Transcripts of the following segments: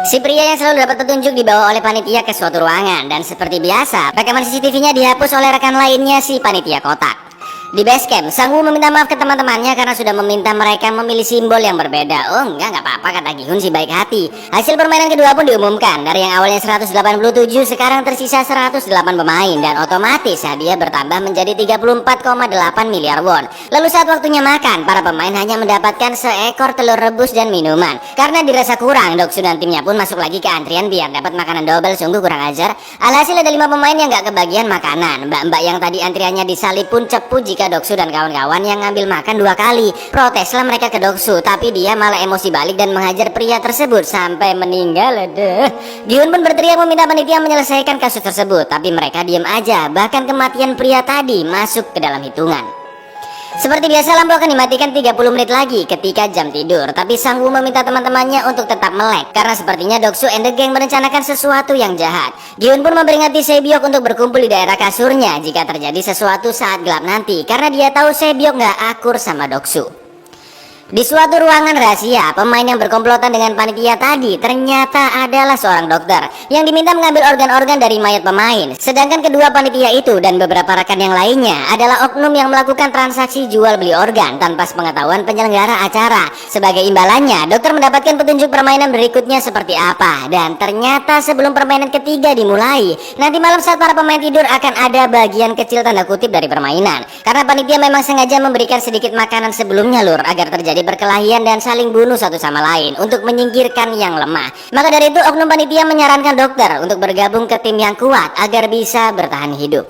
Si pria yang selalu dapat petunjuk dibawa oleh panitia ke suatu ruangan, dan seperti biasa, rekaman CCTV-nya dihapus oleh rekan lainnya, si panitia kotak. Di base camp, Sang Woo meminta maaf ke teman-temannya karena sudah meminta mereka memilih simbol yang berbeda. Oh enggak apa-apa, kata Gi-hun si baik hati. Hasil permainan kedua pun diumumkan. Dari yang awalnya 187, sekarang tersisa 108 pemain, dan otomatis hadiah bertambah menjadi 34,8 miliar won. Lalu saat waktunya makan, para pemain hanya mendapatkan seekor telur rebus dan minuman. Karena dirasa kurang, Doksu dan timnya pun masuk lagi ke antrian biar dapat makanan double. Sungguh kurang ajar. Alhasil ada 5 pemain yang gak kebagian makanan. Mbak-mbak yang tadi antriannya disalip pun cepu jika Doksu dan kawan-kawan yang ngambil makan 2 kali. Proteslah mereka ke Doksu, tapi dia malah emosi balik dan menghajar pria tersebut sampai meninggal. Gi-hun pun berteriak meminta panitia menyelesaikan kasus tersebut, tapi mereka diam aja. Bahkan kematian pria tadi masuk ke dalam hitungan. Seperti biasa, lampu akan dimatikan 30 menit lagi ketika jam tidur. Tapi Sang Woo meminta teman-temannya untuk tetap melek karena sepertinya Doksu and the gang merencanakan sesuatu yang jahat. Gi-hun pun memperingati Sebyok untuk berkumpul di daerah kasurnya jika terjadi sesuatu saat gelap nanti, karena dia tahu Sebyok nggak akur sama Doksu. Di suatu ruangan rahasia, pemain yang berkomplotan dengan panitia tadi ternyata adalah seorang dokter yang diminta mengambil organ-organ dari mayat pemain. Sedangkan kedua panitia itu dan beberapa rekan yang lainnya adalah oknum yang melakukan transaksi jual beli organ tanpa sepengetahuan penyelenggara acara. Sebagai imbalannya, dokter mendapatkan petunjuk permainan berikutnya seperti apa. Dan ternyata sebelum permainan ketiga dimulai, nanti malam saat para pemain tidur akan ada bagian kecil tanda kutip dari permainan. Karena panitia memang sengaja memberikan sedikit makanan sebelumnya lur, agar terjadi berkelahian dan saling bunuh satu sama lain untuk menyingkirkan yang lemah. Maka dari itu oknum panitia menyarankan dokter untuk bergabung ke tim yang kuat agar bisa bertahan hidup.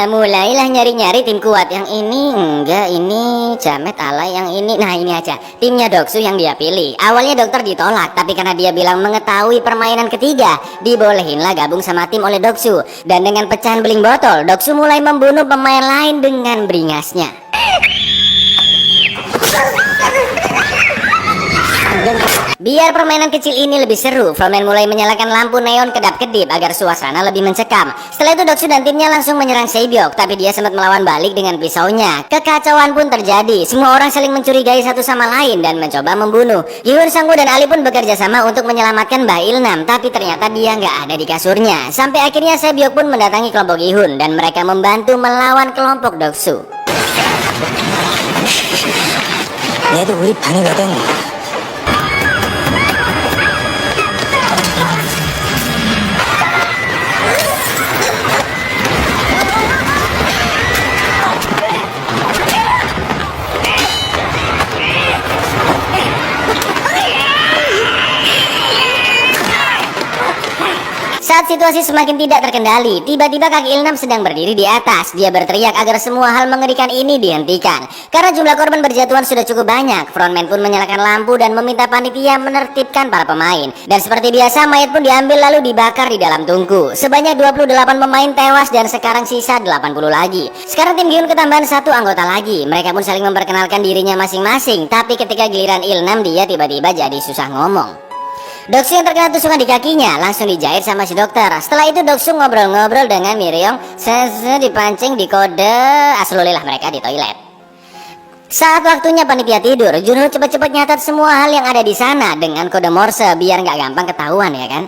Mulailah nyari-nyari tim kuat. Yang ini enggak, ini jamet alay, yang ini nah ini aja, timnya Doksu yang dia pilih. Awalnya dokter ditolak, tapi karena dia bilang mengetahui permainan ketiga, dibolehinlah gabung sama tim oleh Doksu. Dan dengan pecahan beling botol, Doksu mulai membunuh pemain lain dengan beringasnya. Biar permainan kecil ini lebih seru, Frontman mulai menyalakan lampu neon kedap-kedip agar suasana lebih mencekam. Setelah itu Doksu dan timnya langsung menyerang Sebyok, tapi dia sempat melawan balik dengan pisaunya. Kekacauan pun terjadi, semua orang saling mencurigai satu sama lain dan mencoba membunuh. Gi-hun, Sang Woo dan Ali pun bekerja sama untuk menyelamatkan Mbak Ilnam, tapi ternyata dia nggak ada di kasurnya. Sampai akhirnya Sebyok pun mendatangi kelompok Gi-hun dan mereka membantu melawan kelompok Doksu. 얘도 우리 반이거든. Saat situasi semakin tidak terkendali, tiba-tiba kaki Ilnam sedang berdiri di atas. Dia berteriak agar semua hal mengerikan ini dihentikan. Karena jumlah korban berjatuhan sudah cukup banyak, Frontman pun menyalakan lampu dan meminta panitia menertibkan para pemain. Dan seperti biasa, mayat pun diambil lalu dibakar di dalam tungku. Sebanyak 28 pemain tewas dan sekarang sisa 80 lagi. Sekarang tim Gi-hun ketambahan 1 anggota lagi. Mereka pun saling memperkenalkan dirinya masing-masing. Tapi ketika giliran Ilnam, dia tiba-tiba jadi susah ngomong. Doksu yang terkena tusukan di kakinya langsung dijahit sama si dokter. Setelah itu Doksu ngobrol-ngobrol dengan Miryong. Dipancing, dikode, aslulilah mereka di toilet. Saat waktunya panitia tidur, Junho cepat-cepat nyatat semua hal yang ada di sana dengan kode Morse biar nggak gampang ketahuan, ya kan?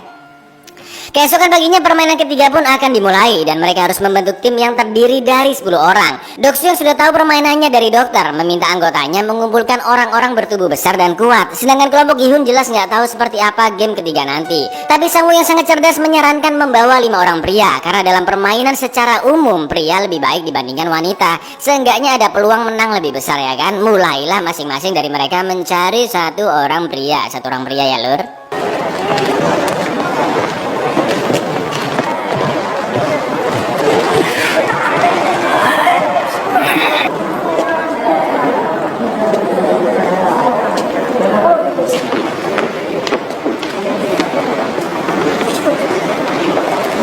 Keesokan paginya permainan ketiga pun akan dimulai dan mereka harus membentuk tim yang terdiri dari 10 orang. Doksu yang sudah tahu permainannya dari dokter meminta anggotanya mengumpulkan orang-orang bertubuh besar dan kuat. Sedangkan kelompok Gi-hun jelas nggak tahu seperti apa game ketiga nanti. Tapi Sang Woo yang sangat cerdas menyarankan membawa 5 orang pria karena dalam permainan secara umum pria lebih baik dibandingkan wanita. Seenggaknya ada peluang menang lebih besar, ya kan? Mulailah masing-masing dari mereka mencari satu orang pria ya lur.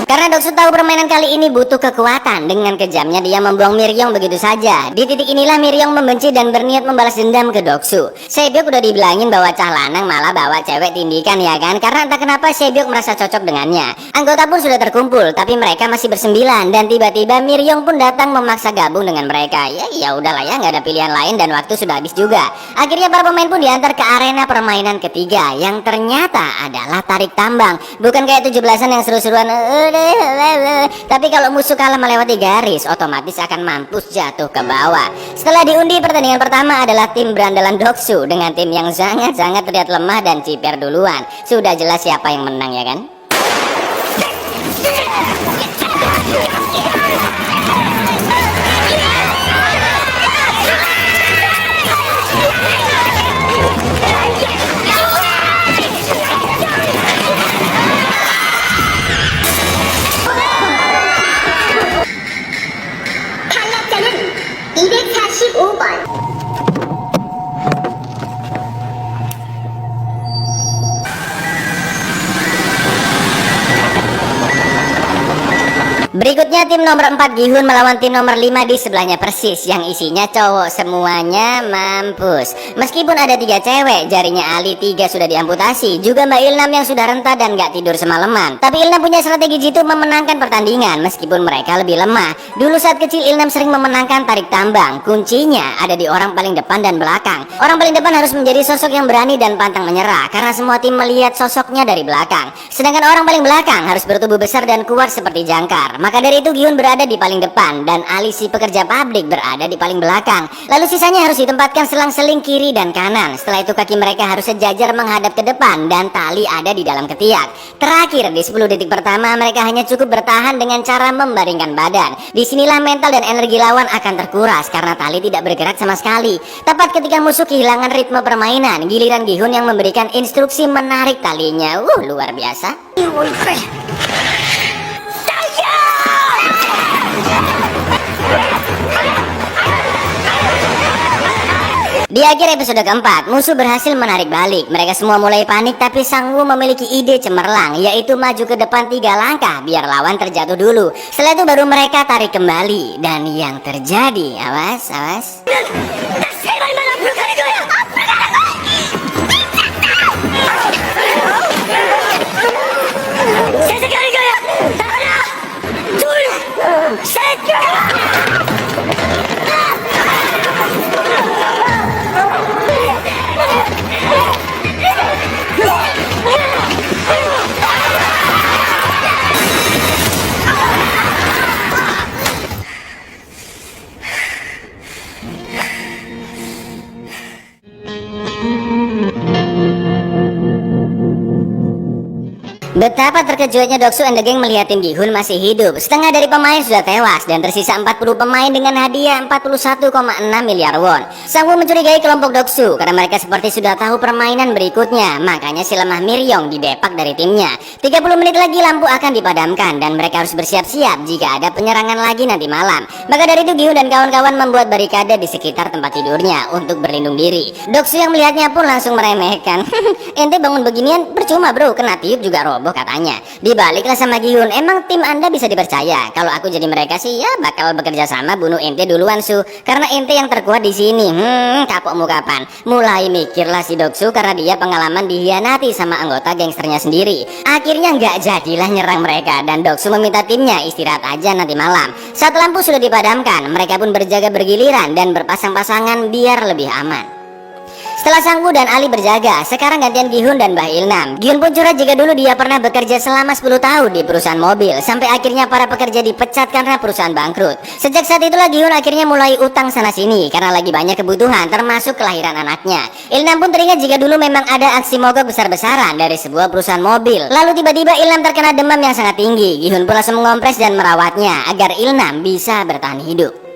Karena Karena Doksu tahu permainan kali ini butuh kekuatan. Dengan kejamnya dia membuang Miryong begitu saja. Di titik inilah Miryong membenci dan berniat membalas dendam ke Doksu. Sebyok udah dibilangin bahwa cah lanang malah bawa cewek tindikan ya kan. Karena entah kenapa Sebyok merasa cocok dengannya. Anggota pun sudah terkumpul, tapi mereka masih bersembilan. Dan tiba-tiba Miryong pun datang memaksa gabung dengan mereka. Ya udahlah ya, nggak ada pilihan lain dan waktu sudah habis juga. Akhirnya para pemain pun diantar ke arena permainan ketiga, yang ternyata adalah tarik tambang. Bukan kayak 17-an yang seru-seruan. Tapi kalau musuh kalah melewati garis, otomatis akan mampus jatuh ke bawah. Setelah diundi, pertandingan pertama adalah tim berandalan Doksu dengan tim yang sangat-sangat terlihat lemah dan ciper duluan. Sudah jelas siapa yang menang ya kan? 탈락자는 245번. Berikutnya tim nomor 4 Gihun melawan tim nomor 5 di sebelahnya persis, yang isinya cowok semuanya mampus. Meskipun ada 3 cewek, jarinya Ali 3 sudah diamputasi, juga Mbak Ilnam yang sudah renta dan gak tidur semalaman. Tapi Ilnam punya strategi jitu memenangkan pertandingan meskipun mereka lebih lemah. Dulu saat kecil Ilnam sering memenangkan tarik tambang. Kuncinya ada di orang paling depan dan belakang. Orang paling depan harus menjadi sosok yang berani dan pantang menyerah, karena semua tim melihat sosoknya dari belakang. Sedangkan orang paling belakang harus bertubuh besar dan kuat seperti jangkar. Maka dari itu Gihun berada di paling depan dan Ali si pekerja pabrik berada di paling belakang. Lalu sisanya harus ditempatkan selang-seling kiri dan kanan. Setelah itu kaki mereka harus sejajar menghadap ke depan dan tali ada di dalam ketiak. Terakhir di 10 detik pertama mereka hanya cukup bertahan dengan cara membaringkan badan. Disinilah mental dan energi lawan akan terkuras karena tali tidak bergerak sama sekali. Tepat ketika musuh kehilangan ritme permainan, giliran Gihun yang memberikan instruksi menarik talinya. Luar biasa. Di akhir episode keempat, musuh berhasil menarik balik. Mereka semua mulai panik, tapi Sang Woo memiliki ide cemerlang, yaitu maju ke depan 3 langkah biar lawan terjatuh dulu. Setelah itu baru mereka tarik kembali. Dan yang terjadi, awas. Betapa terkejutnya Doksu and the Gang melihat tim Gihun masih hidup. Setengah dari pemain sudah tewas dan tersisa 40 pemain dengan hadiah 41,6 miliar won. Sang Woo mencurigai kelompok Doksu karena mereka seperti sudah tahu permainan berikutnya. Makanya si lemah Miryong didepak dari timnya. 30 menit lagi lampu akan dipadamkan dan mereka harus bersiap-siap jika ada penyerangan lagi nanti malam. Maka dari itu Gihun dan kawan-kawan membuat barikade di sekitar tempat tidurnya untuk berlindung diri. Doksu yang melihatnya pun langsung meremehkan. Ente bangun beginian percuma bro, kena tiup juga roboh katanya. Dibaliklah sama Gihun, emang tim anda bisa dipercaya? Kalau aku jadi mereka sih ya bakal bekerja sama bunuh ente duluan Su, karena ente yang terkuat di sini. Kapokmu kapan? Mulai mikirlah si Doksu karena dia pengalaman dihianati sama anggota gangsternya sendiri. Akhirnya nggak jadilah nyerang mereka dan Doksu meminta timnya istirahat aja nanti malam. Saat lampu sudah dipadamkan, mereka pun berjaga bergiliran dan berpasang-pasangan biar lebih aman. Setelah Sang Woo dan Ali berjaga, sekarang gantian Gihun dan Mbah Ilnam. Gihun pun curhat jika dulu dia pernah bekerja selama 10 tahun di perusahaan mobil, sampai akhirnya para pekerja dipecat karena perusahaan bangkrut. Sejak saat itulah Gihun akhirnya mulai utang sana-sini karena lagi banyak kebutuhan termasuk kelahiran anaknya. Ilnam pun teringat jika dulu memang ada aksi mogok besar-besaran dari sebuah perusahaan mobil. Lalu tiba-tiba Ilnam terkena demam yang sangat tinggi. Gihun pun langsung mengompres dan merawatnya agar Ilnam bisa bertahan hidup.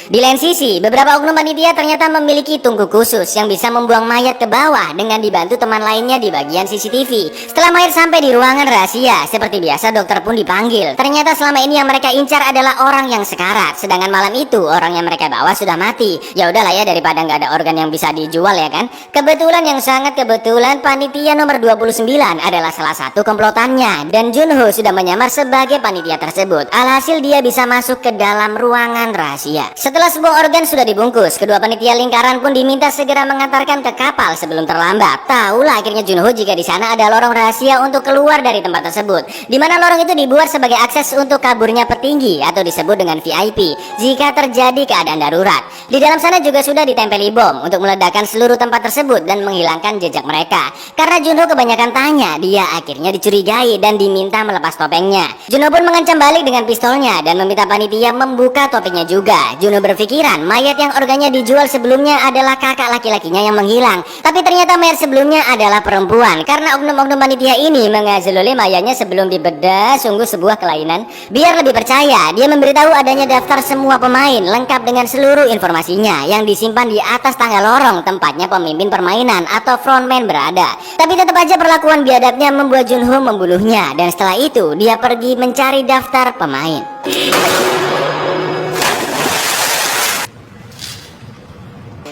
Di lain sisi, beberapa oknum panitia ternyata memiliki tungku khusus yang bisa membuang mayat ke bawah dengan dibantu teman lainnya di bagian CCTV. Setelah mayat sampai di ruangan rahasia, seperti biasa dokter pun dipanggil. Ternyata selama ini yang mereka incar adalah orang yang sekarat, sedangkan malam itu orang yang mereka bawa sudah mati. Ya udahlah ya, daripada nggak ada organ yang bisa dijual ya kan. Kebetulan yang sangat kebetulan panitia nomor 29 adalah salah satu komplotannya, dan Junho sudah menyamar sebagai panitia tersebut. Alhasil dia bisa masuk ke dalam ruangan rahasia. Setelah sebuah organ sudah dibungkus, kedua panitia lingkaran pun diminta segera mengantarkan ke kapal sebelum terlambat. Tahulah akhirnya Junho jika di sana ada lorong rahasia untuk keluar dari tempat tersebut, di mana lorong itu dibuat sebagai akses untuk kaburnya petinggi atau disebut dengan VIP jika terjadi keadaan darurat. Di dalam sana juga sudah ditempeli bom untuk meledakkan seluruh tempat tersebut dan menghilangkan jejak mereka. Karena Junho kebanyakan tanya, dia akhirnya dicurigai dan diminta melepas topengnya. Junho pun mengancam balik dengan pistolnya dan meminta panitia membuka topengnya juga. Junho berpikiran mayat yang organnya dijual sebelumnya adalah kakak laki-lakinya yang menghilang, tapi ternyata mayat sebelumnya adalah perempuan. Karena oknum-oknum panitia ini mengazululi mayatnya sebelum dibedah, sungguh sebuah kelainan. Biar lebih percaya, dia memberitahu adanya daftar semua pemain lengkap dengan seluruh informasinya yang disimpan di atas tangga lorong tempatnya pemimpin permainan atau frontman berada. Tapi tetap aja perlakuan biadabnya membuat Junho membunuhnya, dan setelah itu dia pergi mencari daftar pemain.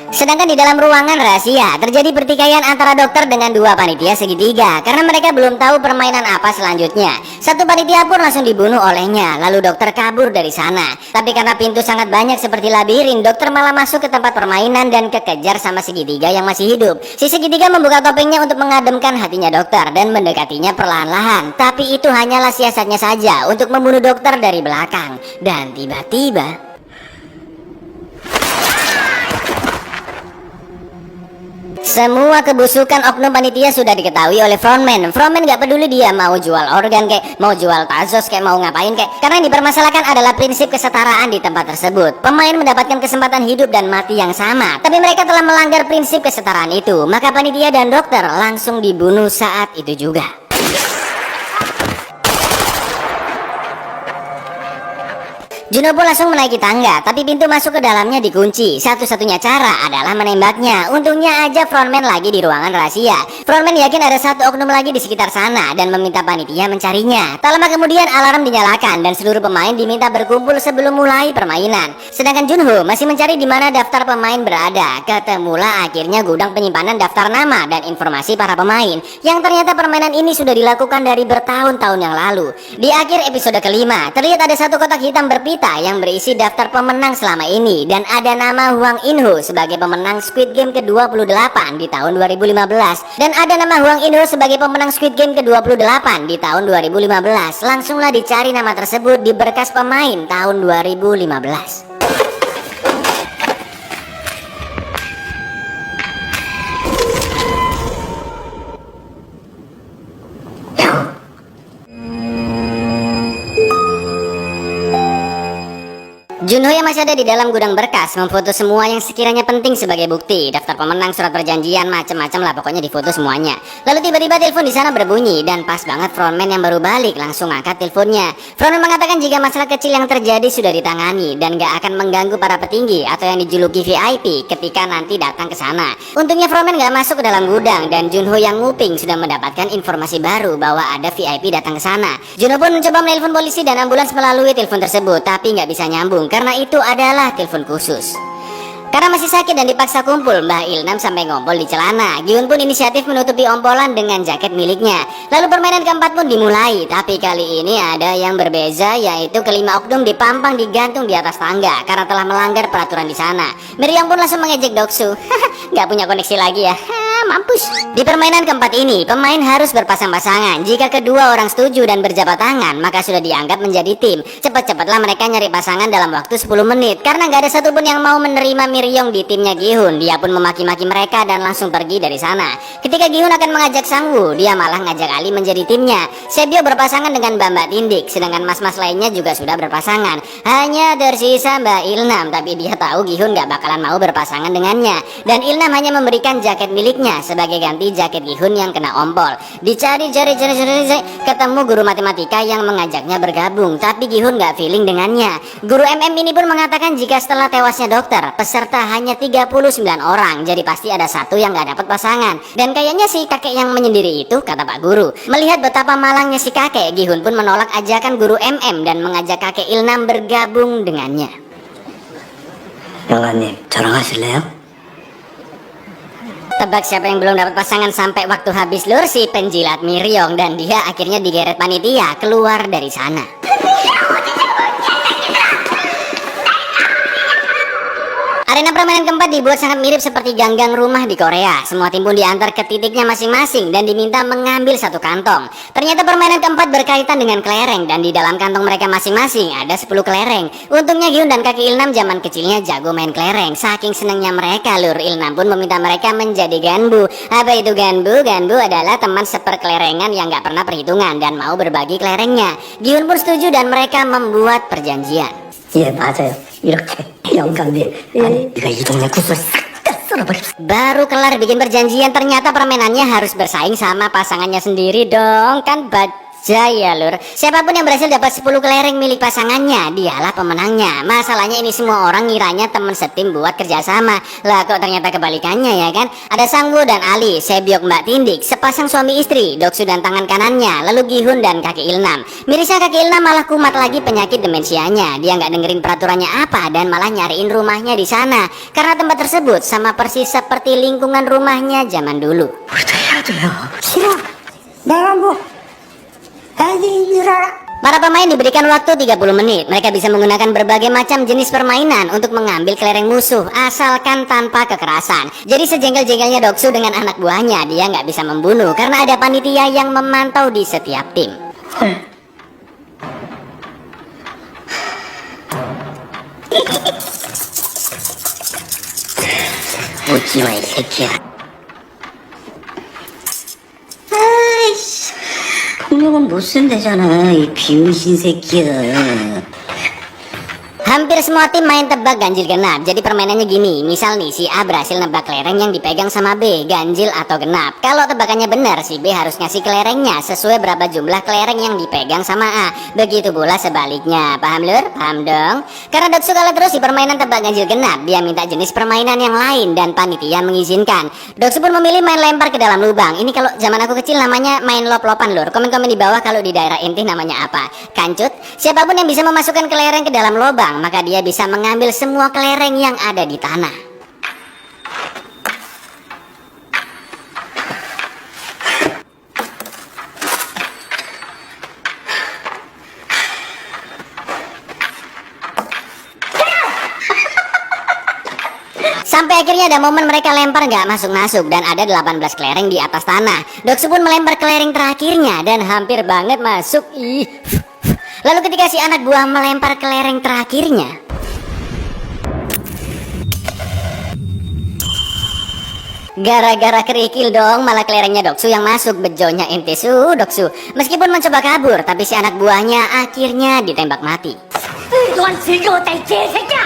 Sedangkan di dalam ruangan rahasia terjadi pertikaian antara dokter dengan dua panitia segitiga karena mereka belum tahu permainan apa selanjutnya. Satu panitia pun langsung dibunuh olehnya, lalu dokter kabur dari sana. Tapi karena pintu sangat banyak seperti labirin, dokter malah masuk ke tempat permainan dan kekejar sama segitiga yang masih hidup. Si segitiga membuka topengnya untuk mengademkan hatinya dokter dan mendekatinya perlahan-lahan. Tapi itu hanyalah siasatnya saja untuk membunuh dokter dari belakang. Dan tiba-tiba semua kebusukan oknum panitia sudah diketahui oleh frontman. Frontman gak peduli dia mau jual organ kayak, mau jual tazos kayak, mau ngapain kayak, karena yang dipermasalahkan adalah prinsip kesetaraan di tempat tersebut. Pemain mendapatkan kesempatan hidup dan mati yang sama, tapi mereka telah melanggar prinsip kesetaraan itu. Maka panitia dan dokter langsung dibunuh saat itu juga. Junho pun langsung menaiki tangga, tapi pintu masuk ke dalamnya dikunci. Satu-satunya cara adalah menembaknya. Untungnya aja frontman lagi di ruangan rahasia. Frontman yakin ada satu oknum lagi di sekitar sana dan meminta panitia mencarinya. Tak lama kemudian alarm dinyalakan dan seluruh pemain diminta berkumpul sebelum mulai permainan. Sedangkan Junho masih mencari di mana daftar pemain berada. Ketemulah akhirnya gudang penyimpanan daftar nama dan informasi para pemain, yang ternyata permainan ini sudah dilakukan dari bertahun-tahun yang lalu. Di akhir episode kelima terlihat ada satu kotak hitam berpindah yang berisi daftar pemenang selama ini, dan ada nama Hwang In-ho sebagai pemenang Squid Game ke-28 di tahun 2015 dan ada nama Hwang In-ho sebagai pemenang Squid Game ke-28 di tahun 2015. Langsunglah dicari nama tersebut di berkas pemain tahun 2015. Junho yang masih ada di dalam gudang berkas memfoto semua yang sekiranya penting sebagai bukti. Daftar pemenang, surat perjanjian, macam-macam lah, pokoknya difoto semuanya. Lalu tiba-tiba telepon di sana berbunyi dan pas banget frontman yang baru balik langsung angkat teleponnya. Frontman mengatakan jika masalah kecil yang terjadi sudah ditangani dan gak akan mengganggu para petinggi atau yang dijuluki VIP ketika nanti datang ke sana. Untungnya frontman gak masuk ke dalam gudang dan Junho yang nguping sudah mendapatkan informasi baru bahwa ada VIP datang ke sana. Junho pun mencoba menelpon polisi dan ambulans melalui telepon tersebut, tapi nggak bisa nyambung karena itu adalah telepon khusus. Karena masih sakit dan dipaksa kumpul, Mbah Ilnam sampai ngompol di celana. Gi-hun pun inisiatif menutupi ompolan dengan jaket miliknya. Lalu permainan keempat pun dimulai, tapi kali ini ada yang berbeza, yaitu kelima oknum dipampang digantung di atas tangga karena telah melanggar peraturan di sana. Miriam pun langsung mengejek Doksu. Nggak punya koneksi lagi ya. Mampus. Di permainan keempat ini, pemain harus berpasang-pasangan. Jika kedua orang setuju dan berjabat tangan, maka sudah dianggap menjadi tim. Cepat-cepatlah mereka nyari pasangan dalam waktu 10 menit. Karena nggak ada satupun yang mau menerima Miryong di timnya Gi-hun. Dia pun memaki-maki mereka dan langsung pergi dari sana. Ketika Gi-hun akan mengajak Sang-woo, dia malah ngajak Ali menjadi timnya. Sebyo berpasangan dengan Mbak Tindik, sedangkan mas-mas lainnya juga sudah berpasangan. Hanya tersisa Mbak Ilnam, tapi dia tahu Gi-hun nggak bakalan mau berpasangan dengannya. Dan Ilnam hanya memberikan jaket miliknya jaketannya sebagai ganti jaket Gi-hun yang kena ompol. Dicari, ketemu guru matematika yang mengajaknya bergabung, tapi Gi-hun nggak feeling dengannya. Guru MM ini pun mengatakan jika setelah tewasnya dokter, peserta hanya 39 orang, jadi pasti ada satu yang nggak dapat pasangan. Dan kayaknya si kakek yang menyendiri itu, kata Pak Guru. Melihat betapa malangnya si kakek, Gi-hun pun menolak ajakan guru MM dan mengajak kakek Ilnam bergabung dengannya. 영아님 저랑 하실래요? Tebak siapa yang belum dapat pasangan sampai waktu habis lur? Si penjilat Miryong, dan dia akhirnya digeret panitia keluar dari sana. Arena permainan keempat dibuat sangat mirip seperti ganggang rumah di Korea. Semua tim pun diantar ke titiknya masing-masing dan diminta mengambil satu kantong. Ternyata permainan keempat berkaitan dengan kelereng, dan di dalam kantong mereka masing-masing ada 10 kelereng. Untungnya Gi-hun dan kakek Ilnam zaman kecilnya jago main kelereng. Saking senangnya mereka lur, Ilnam pun meminta mereka menjadi ganbu. Apa itu ganbu? Ganbu adalah teman seperkelerengan yang gak pernah perhitungan dan mau berbagi kelerengnya. Gi-hun pun setuju dan mereka membuat perjanjian. 예 맞아요. 이렇게 영감님 아니 네가 이 동네 구슬 싹다 쓸어버렸어. Baru kelar bikin perjanjian, ternyata permainannya harus bersaing sama pasangannya sendiri dong. Kan baja ya lur. Siapapun yang berhasil dapat 10 kelereng milik pasangannya, dialah pemenangnya. Masalahnya ini semua orang ngiranya teman setim buat kerjasama. Lah kok ternyata kebalikannya ya kan. Ada Sangwoo dan Ali, Sebyok Mbak Tindik, sepasang suami istri, Doksu dan tangan kanannya, lalu Gi-hun dan kakek Ilnam. Mirisnya kakek Ilnam malah kumat lagi penyakit demensianya. Dia nggak dengerin peraturannya apa dan malah nyariin rumahnya di sana. Karena tempat tersebut sama persis seperti lingkungan rumahnya zaman dulu. 우리도 해야 돼요. 싫어. 내가 뭐 애기라. Para pemain diberikan waktu 30 menit. Mereka bisa menggunakan berbagai macam jenis permainan untuk mengambil kelereng musuh, asalkan tanpa kekerasan. Jadi sejengkel-jengkelnya Doksu dengan anak buahnya, dia nggak bisa membunuh karena ada panitia yang memantau di setiap tim. 웃지마 이 새끼야. 폭력은 못 쓴대잖아 이 비응신 새끼야. Hampir semua tim main tebak ganjil genap. Jadi permainannya gini, misal nih si A berhasil nebak kelereng yang dipegang sama B, ganjil atau genap. Kalau tebakannya benar, si B harus ngasih kelerengnya sesuai berapa jumlah kelereng yang dipegang sama A. Begitu pula sebaliknya. Paham lur? Paham dong? Karena Doksu kalah terus di permainan tebak ganjil genap, dia minta jenis permainan yang lain dan panitia mengizinkan. Doksu pun memilih main lempar ke dalam lubang. Ini kalau zaman aku kecil namanya main lop-lopan lur. Komen-komen di bawah kalau di daerah inti namanya apa. Kancut, siapapun yang bisa memasukkan kelereng ke dalam lubang, maka dia bisa mengambil semua kelereng yang ada di tanah. Sampai akhirnya ada momen mereka lempar nggak masuk-masuk dan ada 18 kelereng di atas tanah. Doksu pun melempar kelereng terakhirnya dan hampir banget masuk. Lalu ketika si anak buah melempar kelereng terakhirnya, gara-gara kerikil dong, malah kelerengnya Doksu yang masuk. Bejonya ente su Doksu. Meskipun mencoba kabur, tapi si anak buahnya akhirnya ditembak mati. 너한 즐거웠다 이 개새끼야.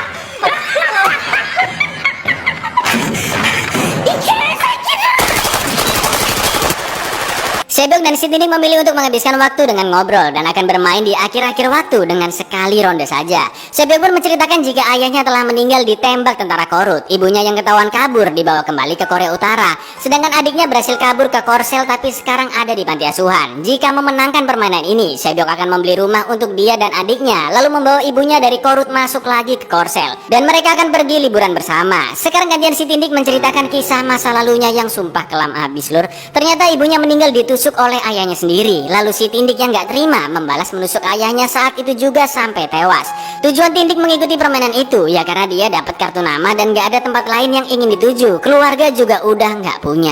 Sebyok dan si Tindik memilih untuk menghabiskan waktu dengan ngobrol dan akan bermain di akhir-akhir waktu dengan sekali ronde saja. Sebyok pun menceritakan jika ayahnya telah meninggal ditembak tentara Korut, ibunya yang ketahuan kabur dibawa kembali ke Korea Utara, sedangkan adiknya berhasil kabur ke Korsel tapi sekarang ada di panti asuhan. Jika memenangkan permainan ini, Sebyok akan membeli rumah untuk dia dan adiknya, lalu membawa ibunya dari Korut masuk lagi ke Korsel, dan mereka akan pergi liburan bersama. Sekarang gantian si Tindik menceritakan kisah masa lalunya yang sumpah kelam abis lur. Ternyata ibunya meninggal ditusuk oleh ayahnya sendiri. Lalu si Tindik yang gak terima membalas menusuk ayahnya saat itu juga sampai tewas. Tujuan Tindik mengikuti permainan itu ya karena dia dapat kartu nama dan gak ada tempat lain yang ingin dituju. Keluarga juga udah gak punya.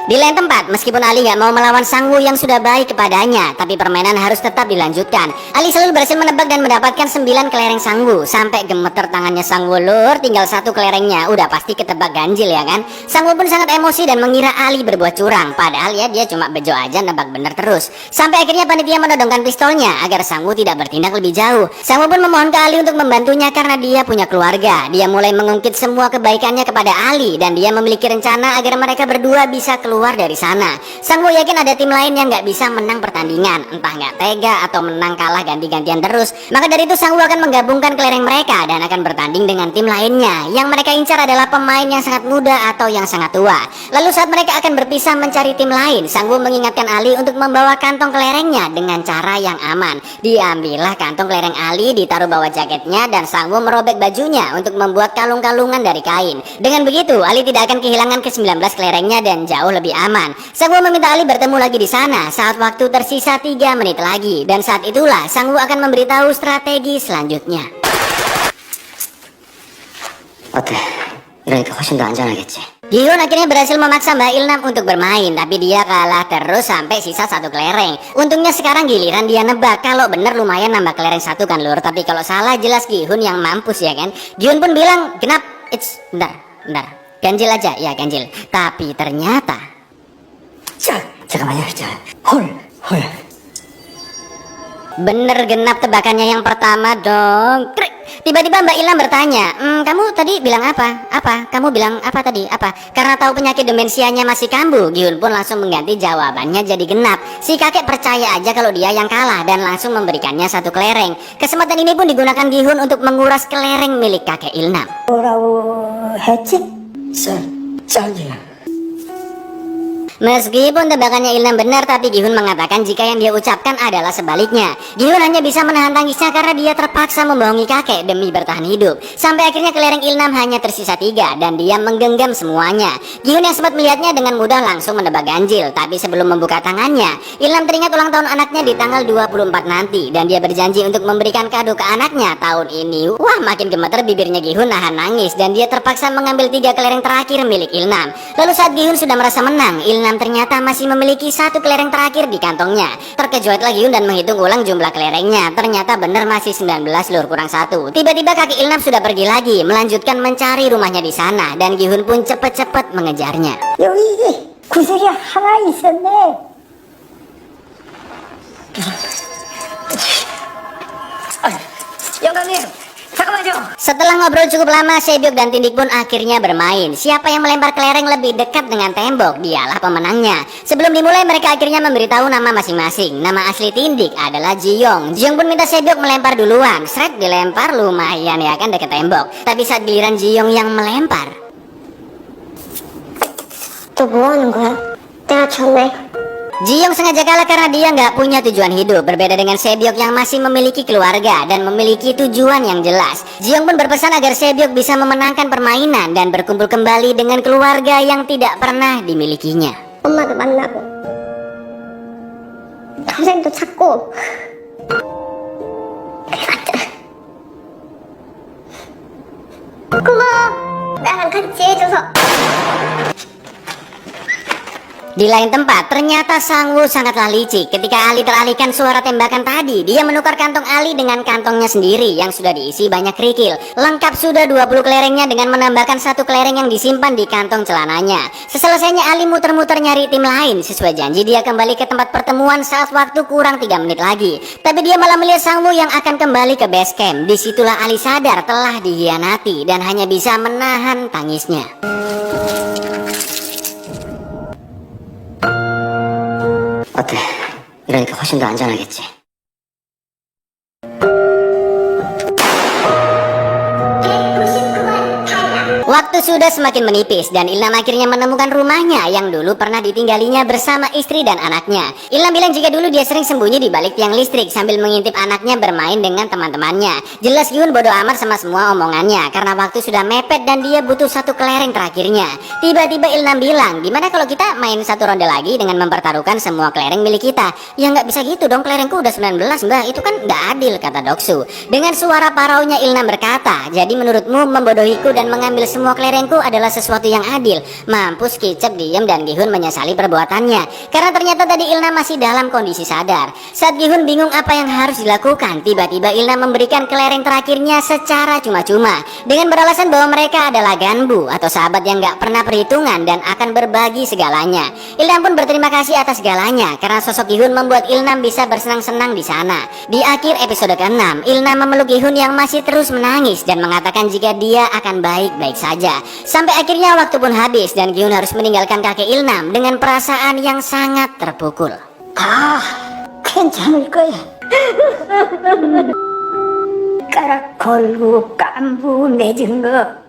Di lain tempat, meskipun Ali gak mau melawan Sang Woo yang sudah baik kepadanya, tapi permainan harus tetap dilanjutkan. Ali selalu berhasil menebak dan mendapatkan 9 kelereng Sang Woo. Sampai gemeter tangannya Sang Woo, lur, tinggal 1 kelerengnya, udah pasti ketebak ganjil ya kan. Sang Woo pun sangat emosi dan mengira Ali berbuat curang, padahal ya dia cuma bejo aja nebak bener terus. Sampai akhirnya panitia menodongkan pistolnya agar Sang Woo tidak bertindak lebih jauh. Sang Woo pun memohon ke Ali untuk membantunya karena dia punya keluarga. Dia mulai mengungkit semua kebaikannya kepada Ali dan dia memiliki rencana agar mereka berdua bisa keluar dari sana. Sang Woo yakin ada tim lain yang nggak bisa menang pertandingan, entah nggak tega atau menang kalah ganti-gantian terus. Maka dari itu Sang Woo akan menggabungkan kelereng mereka dan akan bertanding dengan tim lainnya. Yang mereka incar adalah pemain yang sangat muda atau yang sangat tua. Lalu saat mereka akan berpisah mencari tim lain, Sang Woo mengingatkan Ali untuk membawa kantong kelerengnya dengan cara yang aman. Diambillah kantong kelereng Ali, ditaruh bawah jaketnya, dan Sang Woo merobek bajunya untuk membuat kalung-kalungan dari kain. Dengan begitu Ali tidak akan kehilangan ke-19 kelerengnya dan jauh lebih aman. Sang Woo meminta Ali bertemu lagi di sana saat waktu tersisa 3 menit lagi, dan saat itulah Sang Woo akan memberitahu strategi selanjutnya. 어때? 이러니까 훨씬 더 안전하겠지. Gi-hun akhirnya berhasil memaksa Mbak Ilnam untuk bermain, tapi dia kalah terus sampai sisa 1 kelereng. Untungnya sekarang giliran dia nebak. Kalau bener lumayan nambah kelereng 1 kan lur, tapi kalau salah jelas Gi-hun yang mampus ya kan. Gi-hun pun bilang genap. Bentar, ganjil aja ya, ganjil. Tapi ternyata 잠깐만요. 헐. bener genap tebakannya yang pertama dong. Krik. Tiba-tiba Mbak Ilham bertanya, kamu tadi bilang apa? Kamu bilang apa tadi? Apa? Karena tahu penyakit demensianya masih kambuh, Gi-hun pun langsung mengganti jawabannya jadi genap. Si kakek percaya aja kalau dia yang kalah dan langsung memberikannya 1 kelereng. Kesempatan ini pun digunakan Gi-hun untuk menguras kelereng milik kakek Ilham. 뭐라고 했지? 짤이야. Meskipun tebakannya Ilham benar, tapi Gi-hun mengatakan jika yang dia ucapkan adalah sebaliknya. Gi-hun hanya bisa menahan tangisnya karena dia terpaksa membohongi kakek demi bertahan hidup. Sampai akhirnya kelereng Ilham hanya tersisa 3 dan dia menggenggam semuanya. Gi-hun yang sempat melihatnya dengan mudah langsung menebak ganjil, tapi sebelum membuka tangannya, Ilham teringat ulang tahun anaknya di tanggal 24 nanti dan dia berjanji untuk memberikan kado ke anaknya tahun ini. Wah, makin gemeter bibirnya Gi-hun nahan nangis dan dia terpaksa mengambil 3 kelereng terakhir milik Ilham. Lalu saat Gi-hun sudah merasa menang, Ilham ternyata masih memiliki 1 kelereng terakhir di kantongnya. Terkejut lagi dan menghitung ulang jumlah kelerengnya. Ternyata benar masih 19 lur, kurang 1. Tiba-tiba kaki Ilham sudah pergi lagi, melanjutkan mencari rumahnya di sana, dan Gi-hun pun cepat-cepat mengejarnya. 여기 구슬이 하나 있었네. 영감님, 잠깐만요. Setelah ngobrol cukup lama, Sebyok dan Tindik pun akhirnya bermain. Siapa yang melempar kelereng lebih dekat dengan tembok, dialah pemenangnya. Sebelum dimulai, mereka akhirnya memberitahu nama masing-masing. Nama asli Tindik adalah Ji-young. Ji-young pun minta Sebyok melempar duluan. Shred dilempar lumayan ya kan dekat tembok. Tapi saat giliran Ji-young yang melempar, 너 뭐 하는 거야? 내가 졌네. Ji-young sengaja kalah karena dia nggak punya tujuan hidup. Berbeda dengan Sebyok yang masih memiliki keluarga dan memiliki tujuan yang jelas. Ji-young pun berpesan agar Sebyok bisa memenangkan permainan dan berkumpul kembali dengan keluarga yang tidak pernah dimilikinya. 엄마도 만나고 동생도 찾고 고마워. 나랑 같이 해줘서. Di lain tempat, ternyata Sang Woo sangatlah licik. Ketika Ali teralihkan suara tembakan tadi, dia menukar kantong Ali dengan kantongnya sendiri yang sudah diisi banyak kerikil. Lengkap sudah 20 kelerengnya dengan menambahkan 1 kelereng yang disimpan di kantong celananya. Seselesainya Ali muter-muter nyari tim lain. Sesuai janji, dia kembali ke tempat pertemuan saat waktu kurang 3 menit lagi. Tapi dia malah melihat Sang Woo yang akan kembali ke base camp. Disitulah Ali sadar telah dikhianati dan hanya bisa menahan tangisnya. 어때? 이러니까 훨씬 더 안전하겠지. Waktu sudah semakin menipis dan Ilham akhirnya menemukan rumahnya yang dulu pernah ditinggalinya bersama istri dan anaknya. Ilham bilang jika dulu dia sering sembunyi di balik tiang listrik sambil mengintip anaknya bermain dengan teman-temannya. Jelas Gi-hun bodoh amat sama semua omongannya karena waktu sudah mepet dan dia butuh 1 kelereng terakhirnya. Tiba-tiba Ilham bilang, gimana kalau kita main 1 ronde lagi dengan mempertaruhkan semua kelereng milik kita? Ya nggak bisa gitu dong, kelerengku udah 19 mbak, itu kan nggak adil, kata Doksu. Dengan suara paraunya Ilham berkata, jadi menurutmu membodohiku dan mengambil semua semua kelerengku adalah sesuatu yang adil. Mampus, Kicep diam dan Gihun menyesali perbuatannya. Karena ternyata tadi Ilna masih dalam kondisi sadar. Saat Gihun bingung apa yang harus dilakukan, tiba-tiba Ilna memberikan kelereng terakhirnya secara cuma-cuma. Dengan beralasan bahwa mereka adalah ganbu atau sahabat yang gak pernah perhitungan dan akan berbagi segalanya. Ilna pun berterima kasih atas segalanya karena sosok Gihun membuat Ilna bisa bersenang-senang di sana. Di akhir episode ke-6, Ilna memeluk Gihun yang masih terus menangis dan mengatakan jika dia akan baik-baik saja. Sampai akhirnya waktu pun habis dan Gihun harus meninggalkan kakek Ilnam dengan perasaan yang sangat terpukul. 괜찮을 거야. 가락 걸고 깐부 맺은 거